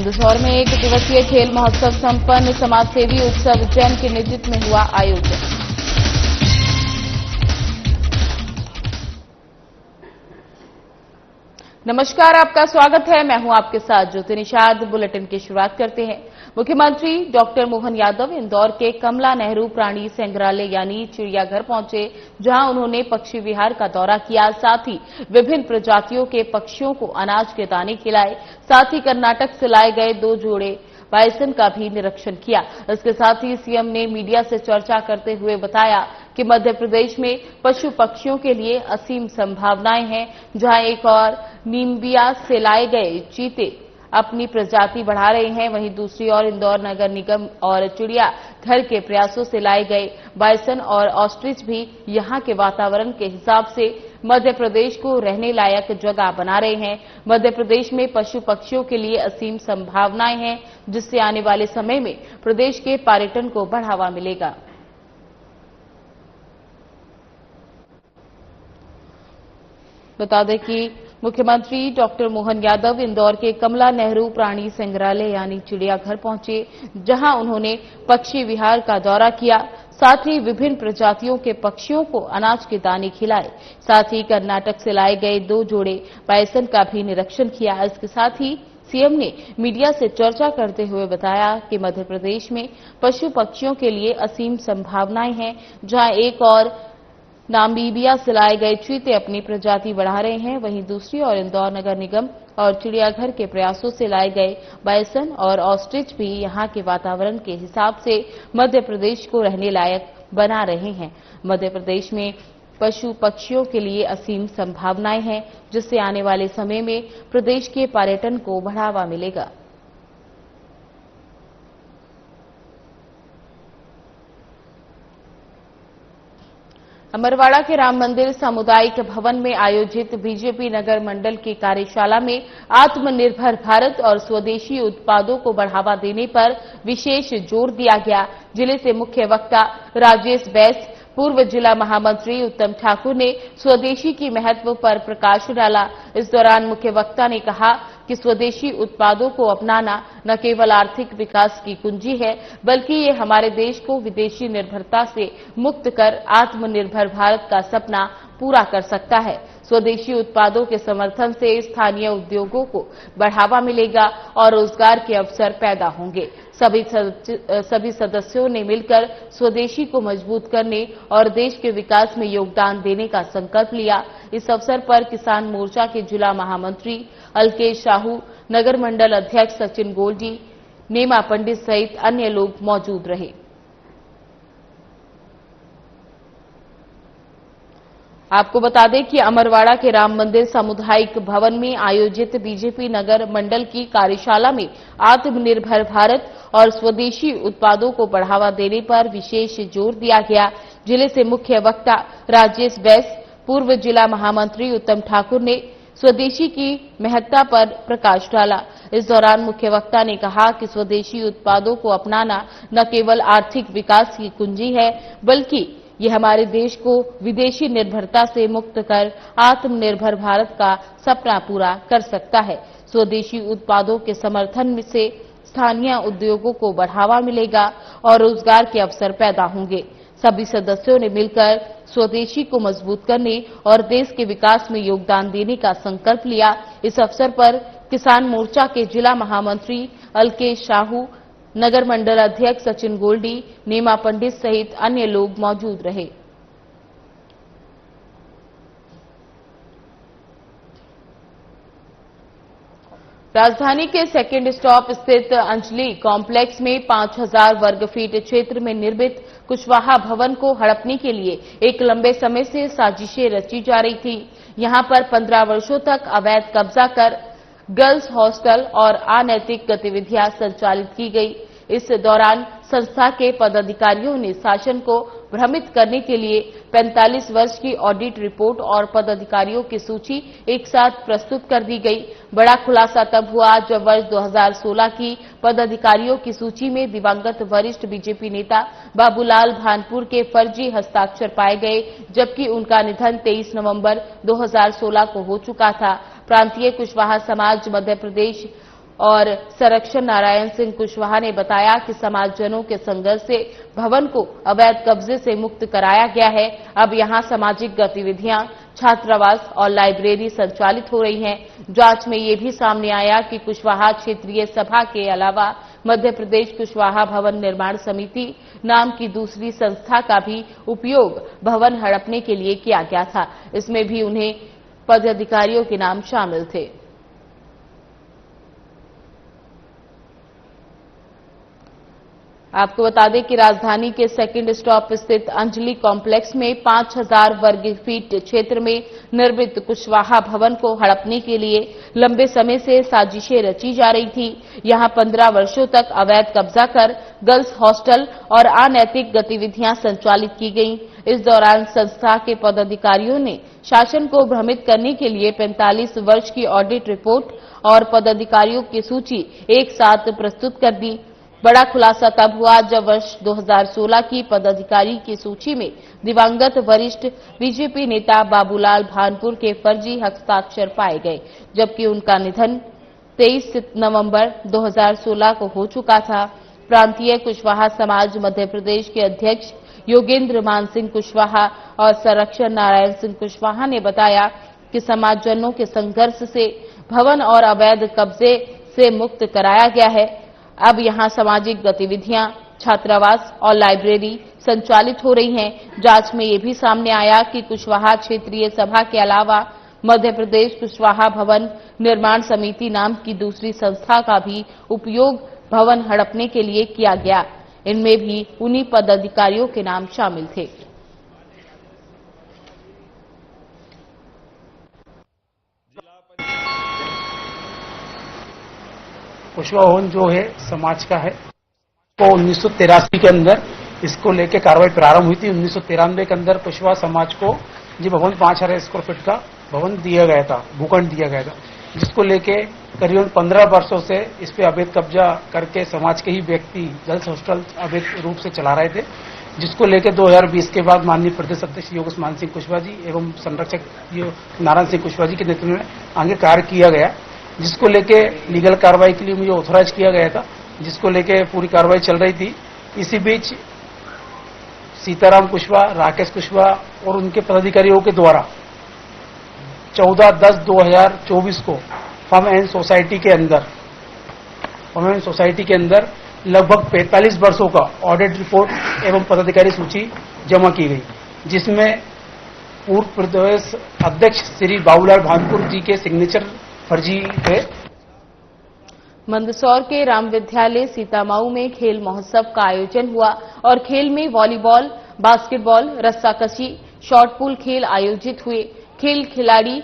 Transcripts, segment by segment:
मंदसौर में 1 दिवसीय खेल महोत्सव संपन्न। समाजसेवी उत्सव जैन के नेतृत्व में हुआ आयोजन। नमस्कार, आपका स्वागत है। मैं हूं आपके साथ ज्योति निषाद। बुलेटिन की शुरुआत करते हैं। मुख्यमंत्री डॉक्टर मोहन यादव इंदौर के कमला नेहरू प्राणी संग्रहालय यानी चिड़ियाघर पहुंचे, जहां उन्होंने पक्षी विहार का दौरा किया। साथ ही विभिन्न प्रजातियों के पक्षियों को अनाज के दाने खिलाए। साथ ही कर्नाटक से लाए गए 2 जोड़े बाइसन का भी निरीक्षण किया। इसके साथ ही सीएम ने मीडिया से चर्चा करते हुए बताया कि मध्य प्रदेश में पशु पक्षियों के लिए असीम संभावनाएं हैं, जहां एक और नीमबिया से लाए गए चीते अपनी प्रजाति बढ़ा रहे हैं। वहीं दूसरी ओर इंदौर नगर निगम और चिड़िया घर के प्रयासों से लाए गए बाइसन और ऑस्ट्रिच भी यहां के वातावरण के हिसाब से मध्य प्रदेश को रहने लायक जगह बना रहे हैं। मध्य प्रदेश में पशु पक्षियों के लिए असीम संभावनाएं हैं, जिससे आने वाले समय में प्रदेश के पर्यटन को बढ़ावा मिलेगा। बता दें कि मुख्यमंत्री डॉक्टर मोहन यादव इंदौर के कमला नेहरू प्राणी संग्रहालय यानी चिड़ियाघर पहुंचे, जहां उन्होंने पक्षी विहार का दौरा किया। साथ ही विभिन्न प्रजातियों के पक्षियों को अनाज के दाने खिलाए। साथ ही कर्नाटक से लाए गए 2 जोड़े बाइसन का भी निरीक्षण किया। इसके साथ ही सीएम ने मीडिया से चर्चा करते हुए बताया कि मध्य प्रदेश में पशु पक्षियों के लिए असीम संभावनाएं हैं, जहां एक और नामीबिया से लाए गए चीते अपनी प्रजाति बढ़ा रहे हैं। वहीं दूसरी ओर इंदौर नगर निगम और चिड़ियाघर के प्रयासों से लाए गए बाइसन और ऑस्ट्रिच भी यहां के वातावरण के हिसाब से मध्य प्रदेश को रहने लायक बना रहे हैं। मध्य प्रदेश में पशु पक्षियों के लिए असीम संभावनाएं हैं, जिससे आने वाले समय में प्रदेश के पर्यटन को बढ़ावा मिलेगा। अमरवाड़ा के राम मंदिर सामुदायिक भवन में आयोजित बीजेपी नगर मंडल की कार्यशाला में आत्मनिर्भर भारत और स्वदेशी उत्पादों को बढ़ावा देने पर विशेष जोर दिया गया। जिले से मुख्य वक्ता राजेश बैस, पूर्व जिला महामंत्री उत्तम ठाकुर ने स्वदेशी की महत्व पर प्रकाश डाला। इस दौरान मुख्य वक्ता ने कहा कि स्वदेशी उत्पादों को अपनाना न केवल आर्थिक विकास की कुंजी है, बल्कि ये हमारे देश को विदेशी निर्भरता से मुक्त कर आत्मनिर्भर भारत का सपना पूरा कर सकता है। स्वदेशी उत्पादों के समर्थन से स्थानीय उद्योगों को बढ़ावा मिलेगा और रोजगार के अवसर पैदा होंगे। सभी सदस्यों ने मिलकर स्वदेशी को मजबूत करने और देश के विकास में योगदान देने का संकल्प लिया। इस अवसर पर किसान मोर्चा के जिला महामंत्री अलकेश साहू, नगर मंडल अध्यक्ष सचिन गोल्डी, नेमा पंडित सहित अन्य लोग मौजूद रहे। आपको बता दें कि अमरवाड़ा के राम मंदिर सामुदायिक भवन में आयोजित बीजेपी नगर मंडल की कार्यशाला में आत्मनिर्भर भारत और स्वदेशी उत्पादों को बढ़ावा देने पर विशेष जोर दिया गया। जिले से मुख्य वक्ता राजेश बैस, पूर्व जिला महामंत्री उत्तम ठाकुर ने स्वदेशी की महत्ता पर प्रकाश डाला। इस दौरान मुख्य वक्ता ने कहा कि स्वदेशी उत्पादों को अपनाना न केवल आर्थिक विकास की कुंजी है, बल्कि ये हमारे देश को विदेशी निर्भरता से मुक्त कर आत्मनिर्भर भारत का सपना पूरा कर सकता है। स्वदेशी उत्पादों के समर्थन से स्थानीय उद्योगों को बढ़ावा मिलेगा और रोजगार के अवसर पैदा होंगे। सभी सदस्यों ने मिलकर स्वदेशी को मजबूत करने और देश के विकास में योगदान देने का संकल्प लिया। इस अवसर पर किसान मोर्चा के जिला महामंत्री अलकेश साहू, नगर मंडल अध्यक्ष सचिन गोल्डी, नेमा पंडित सहित अन्य लोग मौजूद रहे। राजधानी के सेकेंड स्टॉप स्थित अंजलि कॉम्प्लेक्स में 5000 वर्ग फीट क्षेत्र में निर्मित कुशवाहा भवन को हड़पने के लिए एक लंबे समय से साजिशें रची जा रही थी। यहां पर 15 वर्षों तक अवैध कब्जा कर गर्ल्स हॉस्टल और अनैतिक गतिविधियां संचालित की गई। इस दौरान संस्था के पदाधिकारियों ने शासन को भ्रमित करने के लिए 45 वर्ष की ऑडिट रिपोर्ट और पदाधिकारियों की सूची एक साथ प्रस्तुत कर दी गई। बड़ा खुलासा तब हुआ जब वर्ष 2016 की पदाधिकारियों की सूची में दिवंगत वरिष्ठ बीजेपी नेता बाबूलाल भानपुर के फर्जी हस्ताक्षर पाए गए, जबकि उनका निधन 23 नवंबर 2016 को हो चुका था। प्रांतीय कुशवाहा समाज मध्य प्रदेश और संरक्षण नारायण सिंह कुशवाहा ने बताया कि समाजजनों के संघर्ष से भवन को अवैध कब्जे से मुक्त कराया गया है। अब यहां सामाजिक गतिविधियां, छात्रावास और लाइब्रेरी संचालित हो रही हैं। जांच में ये भी सामने आया कि कुशवाहा क्षेत्रीय सभा के अलावा मध्य प्रदेश कुशवाहा भवन निर्माण समिति नाम की दूसरी संस्था का भी उपयोग भवन हड़पने के लिए किया गया था। इसमें भी उन्हें पदाधिकारियों के नाम शामिल थे। आपको बता दें कि राजधानी के सेकंड स्टॉप स्थित अंजलि कॉम्प्लेक्स में 5000 वर्ग फीट क्षेत्र में निर्मित कुशवाहा भवन को हड़पने के लिए लंबे समय से साजिशें रची जा रही थी। यहां 15 वर्षों तक अवैध कब्जा कर गर्ल्स हॉस्टल और अनैतिक गतिविधियां संचालित की गईं। इस दौरान संस्था के पदाधिकारियों ने शासन को भ्रमित करने के लिए 45 वर्ष की ऑडिट रिपोर्ट और पदाधिकारियों की सूची एक साथ प्रस्तुत कर दी। बड़ा खुलासा तब हुआ जब वर्ष 2016 की पदाधिकारी की सूची में दिवंगत वरिष्ठ बीजेपी नेता बाबूलाल भानपुर के फर्जी हस्ताक्षर पाए गए, जबकि उनका निधन 23 नवंबर 2016 को हो चुका था। प्रांतीय कुशवाहा समाज मध्य प्रदेश के अध्यक्ष योगेंद्र मान सिंह कुशवाहा और संरक्षण नारायण सिंह कुशवाहा ने बताया कि समाजजनों के संघर्ष से भवन और अवैध कब्जे से मुक्त कराया गया है। अब यहां सामाजिक गतिविधियां, छात्रावास और लाइब्रेरी संचालित हो रही हैं। जांच में ये भी सामने आया कि कुशवाहा क्षेत्रीय सभा के अलावा मध्य प्रदेश कुशवाहा भवन निर्माण समिति नाम की दूसरी संस्था का भी उपयोग भवन हड़पने के लिए किया गया। इनमें भी उन्हीं पदाधिकारियों के नाम शामिल थे। कुशवाहा भवन जो है समाज का है, तो 1983 के अंदर इसको लेके कार्रवाई प्रारंभ हुई थी। 1993 के अंदर कुशवाहा समाज को ये भवन 5000 स्क्वायर फीट का भवन दिया गया था, भूखंड दिया गया था, जिसको लेके करीबन 15 वर्षों से इस पे अवैध कब्जा करके समाज के ही व्यक्ति गर्ल्स हॉस्टल अवैध रूप से चला रहे थे, जिसको लेके 2020 के बाद माननीय प्रदेश अध्यक्ष योगेश मान सिंह कुशवाहा जी एवं संरक्षक नारायण सिंह कुशवाहा जी के नेतृत्व में आगे कार्य किया गया, जिसको लेके लीगल कार्रवाई के लिए मुझे ऑथोराइज किया गया था, जिसको लेके पूरी कार्रवाई चल रही थी। इसी बीच सीताराम कुशवाहा, राकेश कुशवाहा और उनके पदाधिकारियों के द्वारा 14/10/2024 को फर्म एंड सोसाइटी के अंदर लगभग 45 वर्षों का ऑडिट रिपोर्ट एवं पदाधिकारी सूची जमा की गई, जिसमें पूर्व प्रदेश अध्यक्ष श्री बाबूलाल भानपुर जी के सिग्नेचर फर्जी थे। मंदसौर के राम विद्यालय सीतामाऊ में खेल महोत्सव का आयोजन हुआ और खेल में वॉलीबॉल, बास्केटबॉल, रस्साकशी, शॉटपुल खेल आयोजित हुए। खेल खिलाड़ी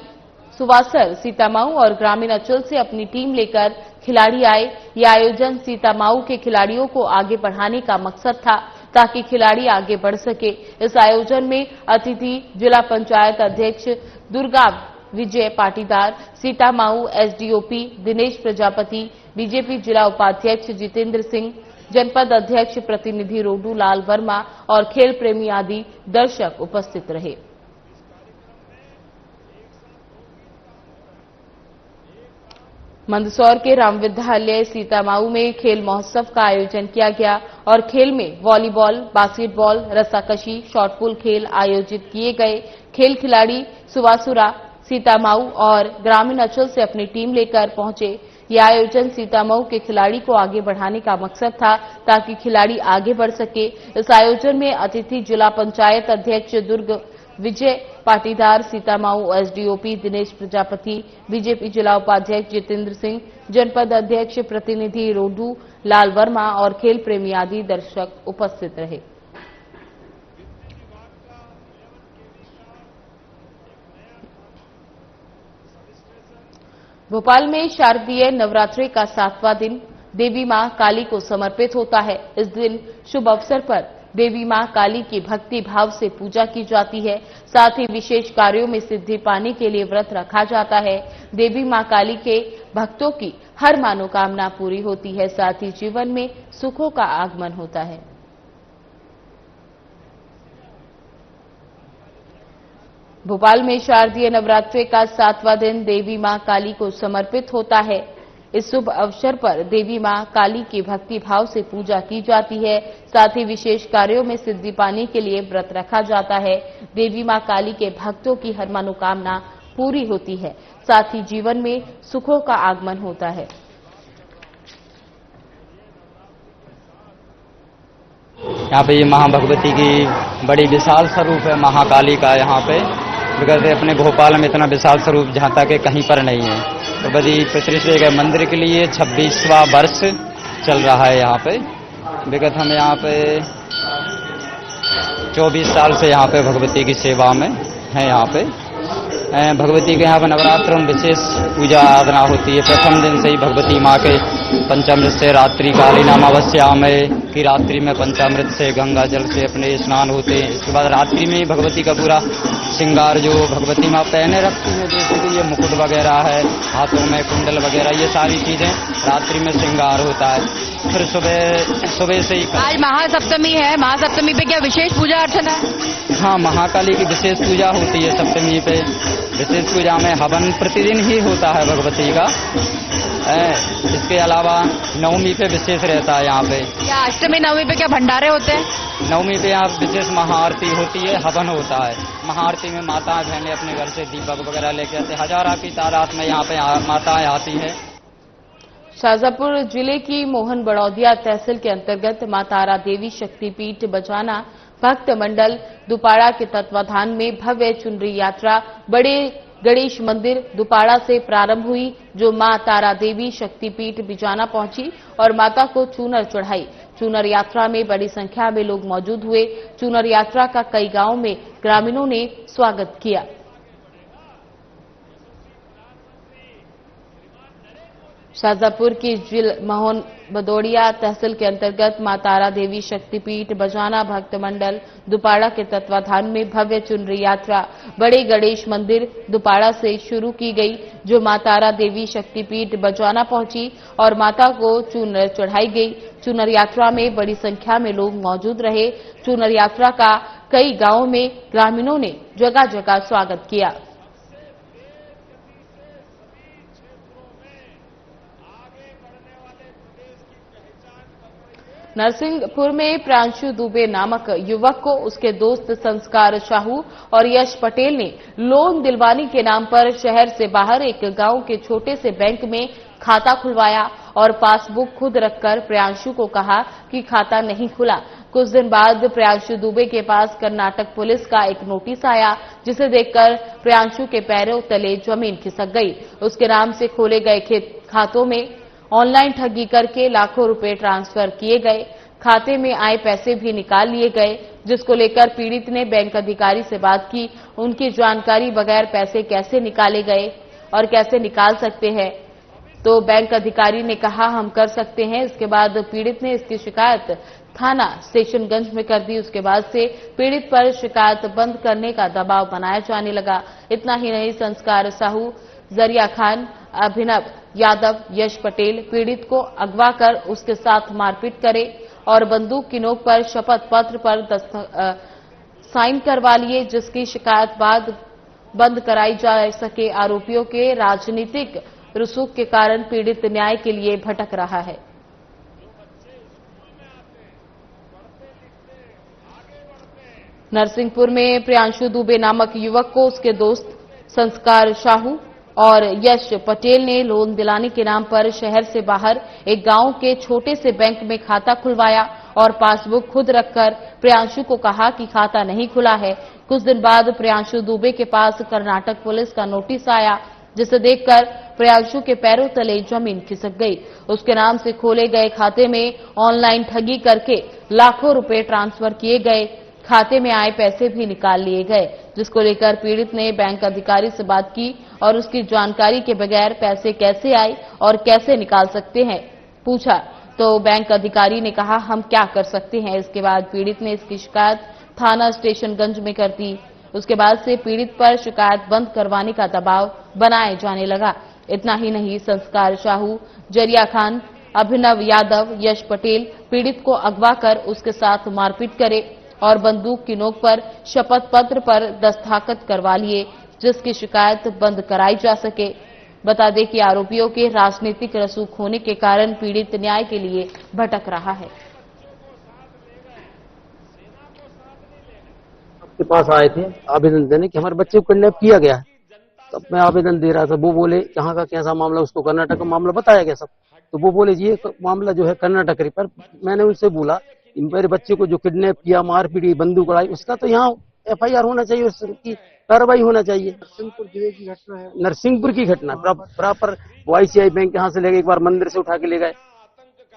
सुवासर सीतामाऊ और ग्रामीण अंचल से अपनी टीम लेकर खिलाड़ी आए। यह आयोजन सीतामाऊ के खिलाड़ियों को आगे बढ़ाने का मकसद था ताकि खिलाड़ी आगे बढ़ सके। इस आयोजन में अतिथि जिला पंचायत अध्यक्ष दुर्गा विजय पाटीदार, सीतामाऊ एसडीओपी दिनेश प्रजापति, बीजेपी जिला उपाध्यक्ष जितेंद्र सिंह, जनपद अध्यक्ष प्रतिनिधि रोडू लाल वर्मा और खेल प्रेमी आदि दर्शक उपस्थित रहे। मंदसौर के राम विद्यालय सीतामाऊ में खेल महोत्सव का आयोजन किया गया और खेल में वॉलीबॉल, बास्केटबॉल, रस्साकशी, शॉटपुल खेल आयोजित किए गए। खेल खिलाड़ी सुवासुरा सीतामाऊ और ग्रामीण अंचल से अपनी टीम लेकर पहुंचे। यह आयोजन सीतामाऊ के खिलाड़ी को आगे बढ़ाने का मकसद था ताकि खिलाड़ी आगे बढ़ सके। इस आयोजन में अतिथि जिला पंचायत अध्यक्ष दुर्ग विजय पाटीदार, सीतामाऊ एसडीओपी दिनेश प्रजापति, बीजेपी जिला उपाध्यक्ष जितेंद्र सिंह, जनपद अध्यक्ष प्रतिनिधि रोडू लाल वर्मा और खेल प्रेमी आदि दर्शक उपस्थित रहे। भोपाल में शारदीय नवरात्रि का 7वां दिन देवी मां काली को समर्पित होता है। इस दिन शुभ अवसर पर देवी मां काली की भक्ति भाव से पूजा की जाती है। साथ ही विशेष कार्यों में सिद्धि पाने के लिए व्रत रखा जाता है। देवी मां काली के भक्तों की हर मनोकामना पूरी होती है, साथ ही जीवन में सुखों का आगमन होता है। भोपाल में शारदीय नवरात्रि का 7वां दिन देवी मां काली को समर्पित होता है। इस शुभ अवसर पर देवी मां काली की भक्ति भाव से पूजा की जाती है। साथ ही विशेष कार्यों में सिद्धि पाने के लिए व्रत रखा जाता है। देवी मां काली के भक्तों की हर मनोकामना पूरी होती है। साथ ही जीवन में सुखों का आगमन होता है। यहाँ पे ये महाभगवती की बड़ी विशाल स्वरूप है महाकाली का। यहाँ पे बिकॉज अपने भोपाल में इतना विशाल स्वरूप जहाँ तक कहीं पर नहीं है। तो बड़ी प्रतिष्ठित गए मंदिर के लिए 26वां वर्ष चल रहा है यहाँ पे। बिकॉज हम यहाँ पे 24 साल से यहाँ पे भगवती की सेवा में है। यहाँ पे भगवती के यहाँ पर नवरात्रों में विशेष पूजा आराधना होती है। प्रथम दिन से ही भगवती माँ के पंचामृत से रात्रिकालीन अमावस्या में की रात्रि में पंचामृत से गंगा जल से अपने स्नान होते हैं। इसके बाद रात्रि में ही भगवती का पूरा श्रृंगार जो भगवती माँ पहने रखती है, जैसे कि ये मुकुट वगैरह है, हाथों में कुंडल वगैरह, ये सारी चीजें रात्रि में श्रृंगार होता है। फिर सुबह से ही आज महासप्तमी है। महासप्तमी पे क्या विशेष पूजा अर्चना है? हाँ, महाकाली की विशेष पूजा होती है सप्तमी पे। विशेष पूजा में हवन प्रतिदिन ही होता है भगवती का। इसके अलावा नवमी पे विशेष रहता है यहाँ पे। क्या अष्टमी नवमी पे क्या भंडारे होते हैं? नवमी पे यहाँ विशेष महाआरती होती है, हवन होता है। महाआरती में माताएं बहनें अपने घर से दीपक वगैरह लेके आते हैं। हजारों की तादाद में यहाँ पे माताएं आती हैं। शाजापुर जिले की मोहन बड़ौदिया तहसील के अंतर्गत मां तारा देवी शक्तिपीठ बचाना भक्त मंडल दुपाड़ा के तत्वाधान में भव्य चुनरी यात्रा बड़े गणेश मंदिर दुपाड़ा से प्रारंभ हुई, जो मां तारा देवी शक्तिपीठ बिजाना पहुंची और माता को चूनर चढ़ाई। चूनर यात्रा में बड़ी संख्या में लोग मौजूद हुए। चूनर यात्रा का कई गांवों में ग्रामीणों ने स्वागत किया। शाजापुर की मोहन बदौड़िया तहसील के अंतर्गत मां तारा देवी शक्तिपीठ बजाना भक्त मंडल दुपाड़ा के तत्वाधान में भव्य चुनरी यात्रा बड़े गणेश मंदिर दुपाड़ा से शुरू की गई, जो मां तारा देवी शक्तिपीठ बजाना पहुंची और माता को चूनर चढ़ाई गई। चूनर यात्रा में बड़ी संख्या में लोग मौजूद रहे। चूनर यात्रा का कई गांवों में ग्रामीणों ने जगह जगह स्वागत किया। नरसिंहपुर में प्रांशु दुबे नामक युवक को उसके दोस्त संस्कार साहू और यश पटेल ने लोन दिलवाने के नाम पर शहर से बाहर एक गांव के छोटे से बैंक में खाता खुलवाया और पासबुक खुद रखकर प्रियांशु को कहा कि खाता नहीं खुला। कुछ दिन बाद प्रियांशु दुबे के पास कर्नाटक पुलिस का एक नोटिस आया, जिसे देखकर प्रियांशु के पैरों तले जमीन खिसक गई। उसके नाम से खोले गए खातों में ऑनलाइन ठगी करके लाखों रुपए ट्रांसफर किए गए। खाते में आए पैसे भी निकाल लिए गए, जिसको लेकर पीड़ित ने बैंक अधिकारी से बात की। उनकी जानकारी बगैर पैसे कैसे निकाले गए और कैसे निकाल सकते हैं, तो बैंक अधिकारी ने कहा हम कर सकते हैं। इसके बाद पीड़ित ने इसकी शिकायत थाना स्टेशनगंज में कर दी। उसके बाद से पीड़ित पर शिकायत बंद करने का दबाव बनाया जाने लगा। इतना ही नहीं, संस्कार साहू, जरिया खान, अभिनव यादव, यश पटेल पीड़ित को अगवा कर उसके साथ मारपीट करे और बंदूक की नोक पर शपथ पत्र पर साइन करवा लिए, जिसकी शिकायत बाद बंद कराई जा सके। आरोपियों के राजनीतिक रसूख के कारण पीड़ित न्याय के लिए भटक रहा है। नरसिंहपुर में प्रियांशु दुबे नामक युवक को उसके दोस्त संस्कार साहू और यश पटेल ने लोन दिलाने के नाम पर शहर से बाहर एक गांव के छोटे से बैंक में खाता खुलवाया और पासबुक खुद रखकर प्रियांशु को कहा कि खाता नहीं खुला है। कुछ दिन बाद प्रियांशु दुबे के पास कर्नाटक पुलिस का नोटिस आया, जिसे देखकर प्रियांशु के पैरों तले जमीन खिसक गई। उसके नाम से खोले गए खाते में ऑनलाइन ठगी करके लाखों रुपए ट्रांसफर किए गए। खाते में आए पैसे भी निकाल लिए गए, जिसको लेकर पीड़ित ने बैंक अधिकारी से बात की और उसकी जानकारी के बगैर पैसे कैसे आए और कैसे निकाल सकते हैं पूछा, तो बैंक अधिकारी ने कहा हम क्या कर सकते हैं। इसके बाद पीड़ित ने इसकी शिकायत थाना स्टेशनगंज में कर दी। उसके बाद से पीड़ित पर शिकायत बंद करवाने का दबाव बनाए जाने लगा। इतना ही नहीं, संस्कार साहू, जरिया खान, अभिनव यादव, यश पटेल पीड़ित को अगवा कर उसके साथ मारपीट करे और बंदूक की नोक पर शपथ पत्र पर दस्तखत करवा लिए, जिसकी शिकायत बंद कराई जा सके। बता दें कि आरोपियों के राजनीतिक रसूख होने के कारण पीड़ित न्याय के लिए भटक रहा है। के पास आए थे आवेदन देने कि हमारे बच्चे को किडनैप किया गया है। तब मैं आवेदन दे रहा था, वो बोले यहाँ का कैसा मामला, उसको कर्नाटक का मामला बताया गया सब। तो वो बोले जी ये मामला जो है कर्नाटक का। पर मैंने उनसे बोला मेरे बच्चे को जो किडनैप किया, मारपीट, बंदूक उड़ाई, उसका तो यहाँ FIR होना चाहिए, उसकी कार्रवाई होना चाहिए। नरसिंहपुर जिले की घटना है, नरसिंहपुर की घटना प्रॉपर YCI बैंक यहाँ से ले गए, एक बार मंदिर से उठा के ले गए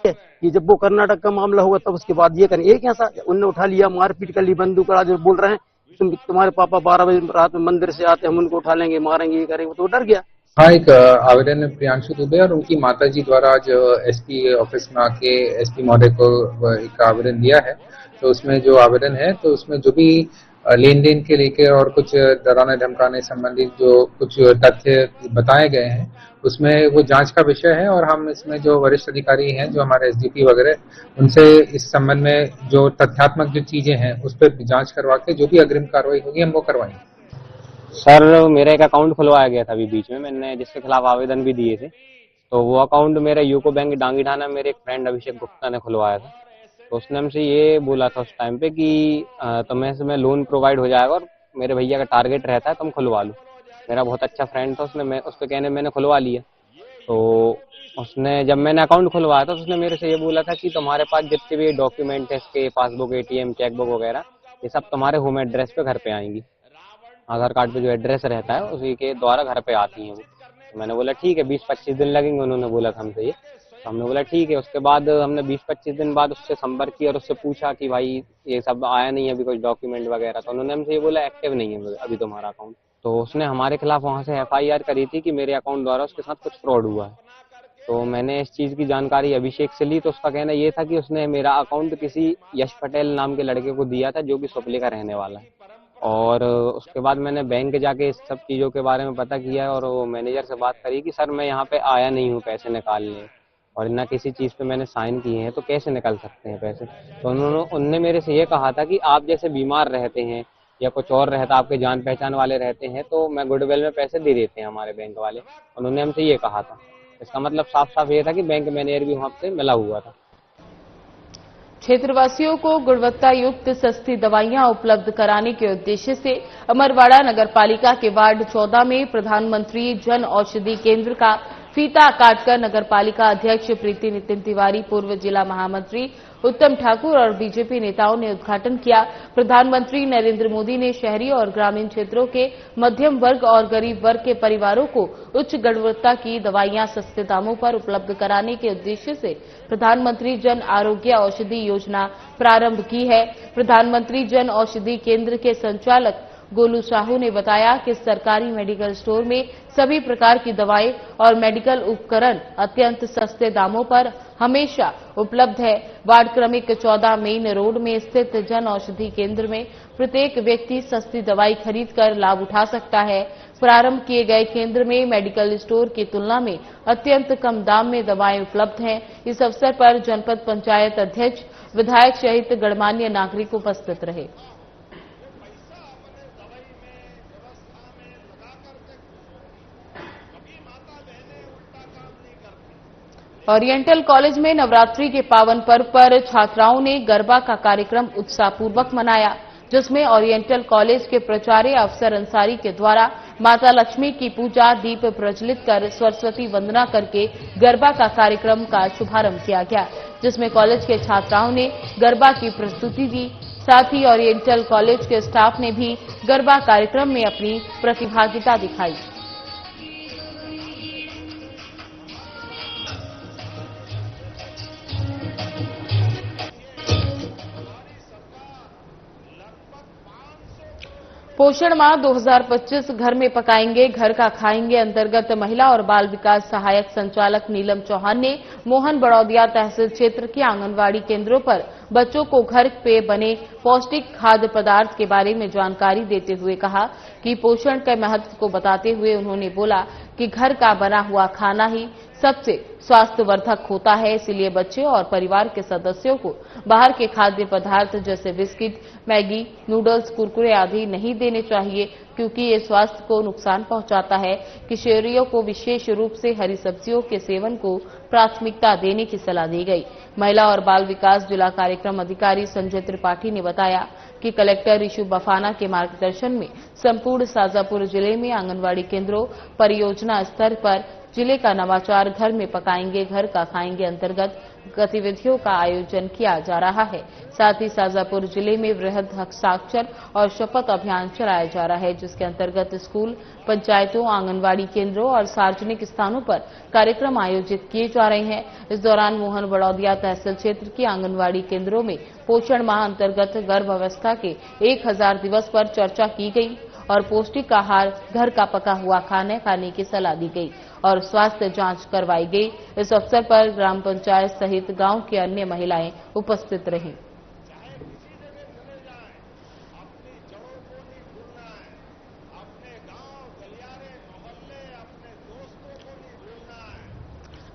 कि जब वो कर्नाटक का मामला होगा तब उसके बाद ये करें। एक ऐसा उनने उठा लिया, मारपीट कर ली, बंदूक उड़ा, जो बोल रहे हैं तुम्हारे पापा 12 बजे रात में मंदिर से आते, हम उनको उठा लेंगे, मारेंगे, ये करेंगे, तो डर गया। हाँ, एक आवेदन है प्रियांशु दुबे और उनकी माताजी द्वारा आज SP ऑफिस में आके SP महोदय को एक आवेदन दिया है। तो उसमें जो आवेदन है, तो उसमें जो भी लेन देन के लेकर और कुछ डराने धमकाने संबंधित जो कुछ तथ्य बताए गए हैं, उसमें वो जांच का विषय है। और हम इसमें जो वरिष्ठ अधिकारी हैं, जो हमारे SDP वगैरह, उनसे इस संबंध में जो तथ्यात्मक जो चीजें हैं उस पर जांच करवा के जो भी अग्रिम कार्रवाई होगी हम वो करवाएंगे। सर मेरा एक अकाउंट खुलवाया गया था अभी बीच में, मैंने जिसके खिलाफ आवेदन भी दिए थे। तो वो अकाउंट मेरा यूको बैंक डांगी ढाना मेरे एक फ्रेंड अभिषेक गुप्ता ने खुलवाया था। तो उसने हमसे ये बोला था उस टाइम पे कि तुम्हें इसमें लोन प्रोवाइड हो जाएगा और मेरे भैया का टारगेट रहता है तुम खुलवा लो। मेरा बहुत अच्छा फ्रेंड था, उसके कहने मैंने खुलवा लिया। तो उसने जब मैंने अकाउंट खुलवाया था तो उसने मेरे से ये बोला था कि तुम्हारे पास जितने भी डॉक्यूमेंट है, इसके पासबुक, ATM, चेकबुक वगैरह, ये सब तुम्हारे होम एड्रेस पे घर पे आएंगी। आधार कार्ड पे जो एड्रेस रहता है उसी के द्वारा घर पे आती हैं वो। तो मैंने बोला ठीक है, 20-25 दिन लगेंगे, उन्होंने बोला था हमसे ये। तो हमने बोला ठीक है। उसके बाद हमने 20-25 दिन बाद उससे संपर्क किया और उससे पूछा कि भाई ये सब आया नहीं है अभी कुछ डॉक्यूमेंट वगैरह। तो उन्होंने हमसे ये बोला एक्टिव नहीं है अभी तुम्हारा अकाउंट। तो उसने हमारे खिलाफ वहाँ से FIR करी थी कि मेरे अकाउंट द्वारा उसके साथ कुछ फ्रॉड हुआ है। तो मैंने इस चीज़ की जानकारी अभिषेक से ली। तो उसका कहना ये था कि उसने मेरा अकाउंट किसी यश पटेल नाम के लड़के को दिया था, जो कि सुपली का रहने वाला है। और उसके बाद मैंने बैंक जाके इस सब चीज़ों के बारे में पता किया और वो मैनेजर से बात करी कि सर मैं यहाँ पे आया नहीं हूँ पैसे निकालने, और ना किसी चीज़ पे मैंने साइन किए हैं, तो कैसे निकल सकते हैं पैसे। तो उनने मेरे से ये कहा था कि आप जैसे बीमार रहते हैं या कुछ और रहता, आपके जान पहचान वाले रहते हैं, तो मैं गुडविल में पैसे दे देते हैं हमारे बैंक वाले। उन्होंने हमसे ये कहा था। इसका मतलब साफ साफ ये था कि बैंक मैनेजर भी वहाँ से मिला हुआ था। क्षेत्रवासियों को गुणवत्ता युक्त सस्ती दवाइयां उपलब्ध कराने के उद्देश्य से अमरवाड़ा नगरपालिका के वार्ड 14 में प्रधानमंत्री जन औषधि केंद्र का फीता काटकर नगरपालिका अध्यक्ष प्रीति नितिन तिवारी, पूर्व जिला महामंत्री उत्तम ठाकुर और बीजेपी नेताओं ने उद्घाटन किया। प्रधानमंत्री नरेंद्र मोदी ने शहरी और ग्रामीण क्षेत्रों के मध्यम वर्ग और गरीब वर्ग के परिवारों को उच्च गुणवत्ता की दवाइयां सस्ते दामों पर उपलब्ध कराने के उद्देश्य से प्रधानमंत्री जन आरोग्य औषधि योजना प्रारंभ की है। प्रधानमंत्री जन औषधि केंद्र के संचालक गोलू साहू ने बताया कि सरकारी मेडिकल स्टोर में सभी प्रकार की दवाएं और मेडिकल उपकरण अत्यंत सस्ते दामों पर हमेशा उपलब्ध है। वार्ड क्रमिक 14 मेन रोड में स्थित जन औषधि केंद्र में प्रत्येक व्यक्ति सस्ती दवाई खरीदकर लाभ उठा सकता है। प्रारंभ किए गए केंद्र में मेडिकल स्टोर की तुलना में अत्यंत कम दाम में दवाएं उपलब्ध हैं। इस अवसर पर जनपद पंचायत अध्यक्ष, विधायक सहित गणमान्य नागरिक उपस्थित रहे। ओरिएंटल कॉलेज में नवरात्रि के पावन पर्व पर छात्राओं ने गरबा का कार्यक्रम उत्साहपूर्वक मनाया, जिसमें ओरिएंटल कॉलेज के प्राचार्य अफसर अंसारी के द्वारा माता लक्ष्मी की पूजा, दीप प्रज्वलित कर सरस्वती वंदना करके गरबा का कार्यक्रम का शुभारंभ किया गया, जिसमें कॉलेज के छात्राओं ने गरबा की प्रस्तुति दी। साथ ही ओरिएंटल कॉलेज के स्टाफ ने भी गरबा कार्यक्रम में अपनी प्रतिभागिता दिखाई। पोषण माह 2025 घर में पकाएंगे, घर का खाएंगे अंतर्गत महिला और बाल विकास सहायक संचालक नीलम चौहान ने मोहन बड़ौदिया तहसील क्षेत्र के आंगनवाड़ी केंद्रों पर बच्चों को घर पे बने पौष्टिक खाद्य पदार्थ के बारे में जानकारी देते हुए कहा कि पोषण के महत्व को बताते हुए उन्होंने बोला कि घर का बना हुआ खाना ही सबसे स्वास्थ्यवर्धक होता है। इसलिए बच्चे और परिवार के सदस्यों को बाहर के खाद्य पदार्थ जैसे बिस्किट, मैगी, नूडल्स, कुरकुरे आदि नहीं देने चाहिए, क्योंकि ये स्वास्थ्य को नुकसान पहुंचाता है। किशोरियों को विशेष रूप से हरी सब्जियों के सेवन को प्राथमिकता देने की सलाह दी गई। महिला और बाल विकास जिला कार्यक्रम अधिकारी संजय त्रिपाठी ने बताया कि कलेक्टर ऋषु बफाना के मार्गदर्शन में संपूर्ण शाजापुर जिले में आंगनबाड़ी केंद्रों, परियोजना स्तर पर जिले का नवाचार घर में पकाएंगे, घर का खाएंगे अंतर्गत गतिविधियों का आयोजन किया जा रहा है। साथ ही शाजापुर जिले में वृहद हस्ताक्षर और शपथ अभियान चलाया जा रहा है, जिसके अंतर्गत स्कूल, पंचायतों, आंगनबाड़ी केंद्रों और सार्वजनिक स्थानों पर कार्यक्रम आयोजित किए जा रहे हैं। इस दौरान मोहन बड़ौदिया तहसील क्षेत्र की आंगनबाड़ी केंद्रों में पोषण माह अंतर्गत गर्भावस्था के 1000 दिवस पर चर्चा की गई और पौष्टिक आहार, घर का पका हुआ खाना खाने की सलाह दी गई और स्वास्थ्य जांच करवाई गई। इस अवसर पर ग्राम पंचायत सहित गांव की अन्य महिलाएं उपस्थित रहीं।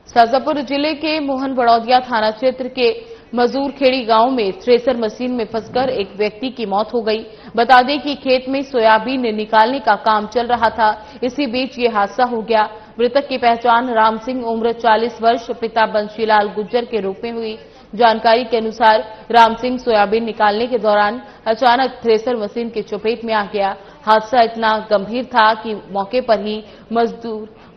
शाजापुर जिले के मोहन बड़ौदिया थाना क्षेत्र के मजूर खेड़ी गांव में थ्रेसर मशीन में फंसकर एक व्यक्ति की मौत हो गई। बता दें कि खेत में सोयाबीन निकालने का काम चल रहा था, इसी बीच ये हादसा हो गया। मृतक की पहचान राम सिंह उम्र 40 वर्ष, पिता बंशीलाल गुज्जर के रूप में हुई। जानकारी के अनुसार राम सिंह सोयाबीन निकालने के दौरान अचानक थ्रेसर मशीन की चपेट में आ गया। हादसा इतना गंभीर था कि मौके पर ही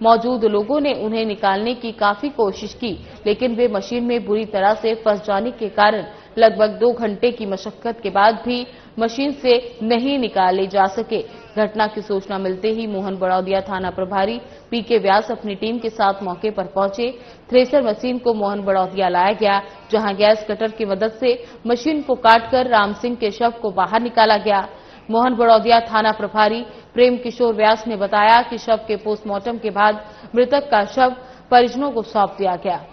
मौजूद लोगों ने उन्हें निकालने की काफी कोशिश की, लेकिन वे मशीन में बुरी तरह से फंस जाने के कारण लगभग 2 घंटे की मशक्कत के बाद भी मशीन से नहीं निकाले जा सके। घटना की सूचना मिलते ही मोहन बड़ौदिया थाना प्रभारी पीके व्यास अपनी टीम के साथ मौके पर पहुंचे। थ्रेसर मशीन को मोहन बड़ौदिया लाया गया, जहां गैस कटर की मदद से मशीन को काटकर राम सिंह के शव को बाहर निकाला गया। मोहन बड़ौदिया थाना प्रभारी प्रेम किशोर व्यास ने बताया कि शव के पोस्टमार्टम के बाद मृतक का शव परिजनों को सौंप दिया गया।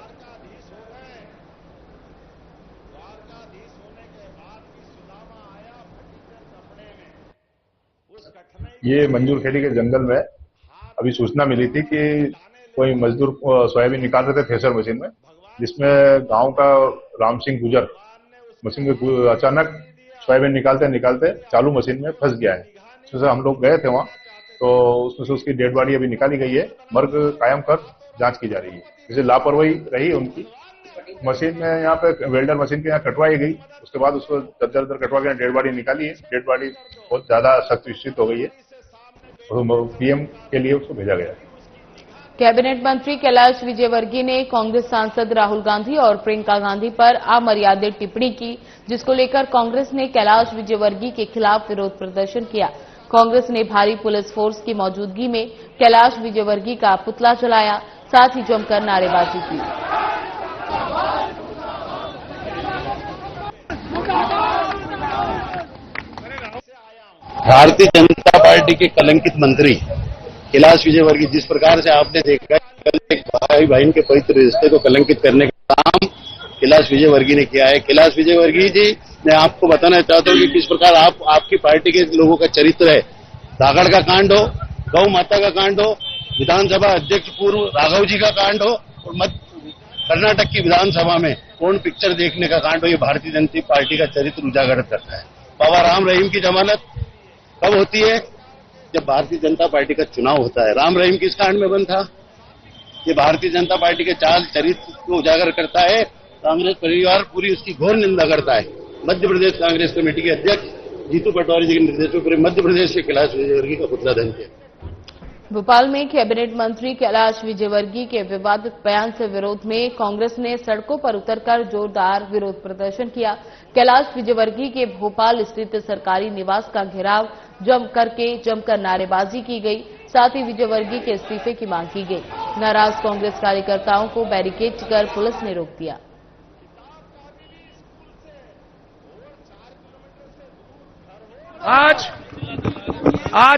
ये मंजूर खेड़ी के जंगल में अभी सूचना मिली थी कि कोई मजदूर सोयाबीन निकाल रहे थे थ्रेसर मशीन में, जिसमें गांव का राम सिंह गुजर मशीन में अचानक सोयाबीन निकालते चालू मशीन में फंस गया है। तो हम लोग गए थे वहां, तो उसमें से उसकी डेड बॉडी अभी निकाली गई है। मर्ग कायम कर जांच की जा रही है। जैसे लापरवाही रही उनकी, मशीन में यहाँ पे वेल्डर मशीन के यहाँ कटवाई गई, उसके बाद उसको दर कटवा के डेड बॉडी निकाली है। डेड बॉडी बहुत ज्यादा सख्त विस्तृत हो गई है, तो पीएम के लिए उसको भेजा गया है। कैबिनेट मंत्री कैलाश विजयवर्गीय ने कांग्रेस सांसद राहुल गांधी और प्रियंका गांधी पर अमर्यादित टिप्पणी की, जिसको लेकर कांग्रेस ने कैलाश विजयवर्गीय के खिलाफ विरोध प्रदर्शन किया। कांग्रेस ने भारी पुलिस फोर्स की मौजूदगी में कैलाश विजयवर्गीय का पुतला जलाया, साथ ही जमकर नारेबाजी की। भारतीय जनता पार्टी के कलंकित मंत्री कैलाश विजयवर्गीय, जिस प्रकार से आपने देखा कल एक भाई बहन के पवित्र रिश्ते को कलंकित करने का काम कैलाश विजयवर्गीय ने किया है। कैलाश विजयवर्गीय जी, मैं आपको बताना चाहता हूं कि किस प्रकार आपकी पार्टी के लोगों का चरित्र है। धागड़ का कांड हो, गौ माता का कांड हो, विधानसभा अध्यक्ष पूर्व राघव जी का कांड हो, और कर्नाटक की विधानसभा में कौन पिक्चर देखने का कांड हो, ये भारतीय जनता पार्टी का चरित्र उजागर करता है। बाबा राम रहीम की जमानत कब होती है? जब भारतीय जनता पार्टी का चुनाव होता है। राम रहीम किस कांड में बंद था? ये भारतीय जनता पार्टी के चाल चरित्र को उजागर करता है। कांग्रेस परिवार पूरी उसकी घोर निंदा करता है। मध्य प्रदेश कांग्रेस कमेटी के अध्यक्ष जीतू पटवारी जी के निर्देश में पूरे मध्य प्रदेश के कैलाश विजयवर्गीय का पुतला दहन किया। भोपाल में कैबिनेट मंत्री कैलाश विजयवर्गीय के विवादित बयान से विरोध में कांग्रेस ने सड़कों पर उतरकर जोरदार विरोध प्रदर्शन किया। कैलाश विजयवर्गीय के भोपाल स्थित सरकारी निवास का घेराव जमकर नारेबाजी की गई। साथ ही विजयवर्गीय के इस्तीफे की मांग की गई। नाराज कांग्रेस कार्यकर्ताओं को बैरिकेड कर पुलिस ने रोक दिया। आज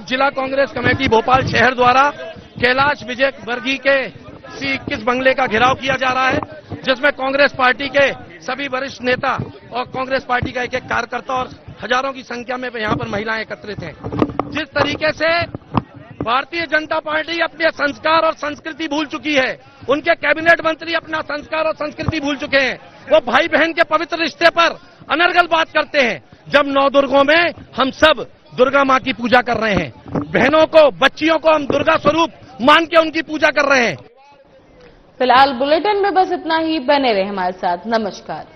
जिला कांग्रेस कमेटी भोपाल शहर द्वारा कैलाश विजयवर्गीय के C21 बंगले का घेराव किया जा रहा है, जिसमें कांग्रेस पार्टी के सभी वरिष्ठ नेता और कांग्रेस पार्टी का एक कार्यकर्ता और हजारों की संख्या में यहाँ पर महिलाएं एकत्रित हैं। जिस तरीके से भारतीय जनता पार्टी अपने संस्कार और संस्कृति भूल चुकी है। उनके कैबिनेट मंत्री अपना संस्कार और संस्कृति भूल चुके हैं। वो भाई बहन के पवित्र रिश्ते पर अनर्गल बात करते हैं, जब नवदुर्गों में हम सब दुर्गा माँ की पूजा कर रहे हैं। बहनों को, बच्चियों को हम दुर्गा स्वरूप मान के उनकी पूजा कर रहे हैं। फिलहाल बुलेटिन में बस इतना ही। बने रहे हमारे साथ। नमस्कार।